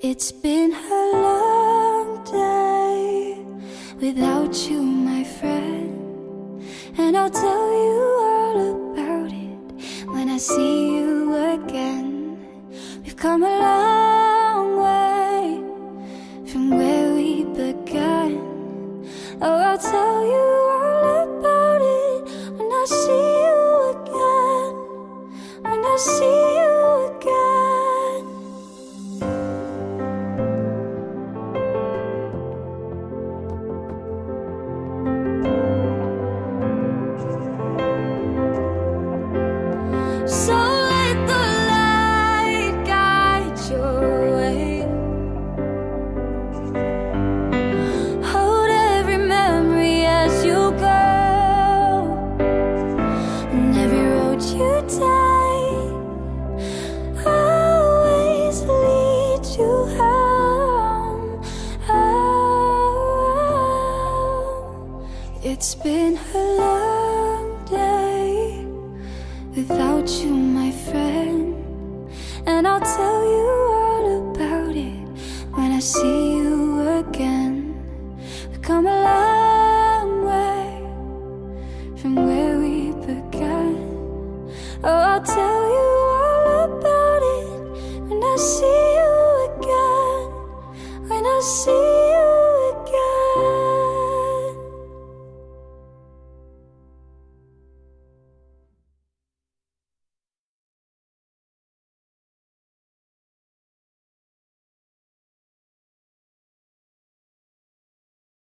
It's been a long day without you, my friend, and I'll tell you all about it when I see you again. We've come a long way from where we began. Oh, I'll tell you all about it when I see you again, when I see you again. So let the light guide your way. Hold every memory as you go, and every road you take always leads you home. Oh, it's been a long day without you, my friend, and I'll tell